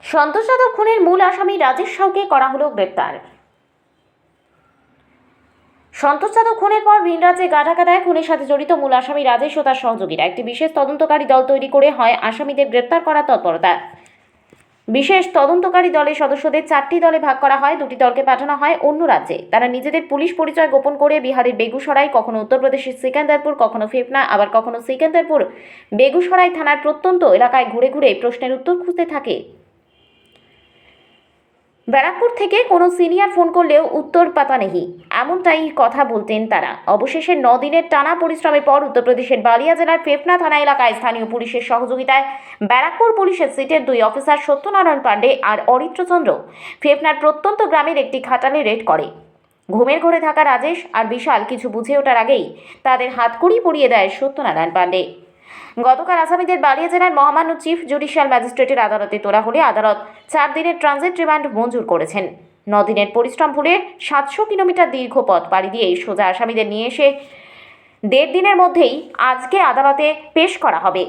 সন্তোষ যাদব খুনের মূল আসামি রাজেশ সাউকে করা হলো গ্রেপ্তার। সন্তোষ যাদব খুনের পর ভিন রাজ্যে গা ঢাকা দেয় খুনের সাথে জড়িত মূল আসামি রাজেশ ও তার সহযোগীরা। একটি বিশেষ তদন্তকারী দল তৈরি করে হয় আসামিদের গ্রেপ্তার করার তৎপরতা। বিশেষ তদন্তকারী দলের সদস্যদের 4টি দলে ভাগ করা হয়। 2টি দলকে পাঠানো হয় অন্য রাজ্যে। তারা নিজেদের পুলিশ পরিচয় গোপন করে বিহারের বেগুসরাই, কখনো উত্তরপ্রদেশের সিকান্দারপুর, কখনো ফেফনা, আবার কখনো সিকান্দারপুর বেগুসরাই থানার প্রত্যন্ত এলাকায় ঘুরে ঘুরে প্রশ্নের উত্তর খুঁজতে থাকে। ব্যারাকপুর থেকে কোনো সিনিয়র ফোন করলেও উত্তর পাতা নেই, এমনটাই কথা বলতেন তারা। অবশেষে 9 দিনের টানা পরিশ্রমের পর উত্তরপ্রদেশের বালিয়া জেলার ফেফনা থানা এলাকায় স্থানীয় পুলিশের সহযোগিতায় ব্যারাকপুর পুলিশের সিটের 2 অফিসার সত্যনারায়ণ পাণ্ডে আর অরিত্রচন্দ্র ফেফনার প্রত্যন্ত গ্রামের একটি খাটালে রেড করে। ঘুমের ঘোরে থাকা রাজেশ আর বিশাল কিছু বুঝে ওঠার আগেই তাদের হাতকড়ি পরিয়ে দেয় সত্যনারায়ণ পাণ্ডে। গতকাল আসামিদের বালিয়া জেলার মহামান্য চিফ জুডিশিয়াল ম্যাজিস্ট্রেটের আদালতে তোলা হলে আদালত 4 দিনের ট্রানজিট রিমান্ড মঞ্জুর করেছেন। 9 দিনের পরিশ্রম ভুলে 700 কিলোমিটার দীর্ঘ পথ পাড়ি দিয়ে সোজা আসামিদের নিয়ে এসে 1.5 দিনের মধ্যেই আজকে আদালতে পেশ করা হবে।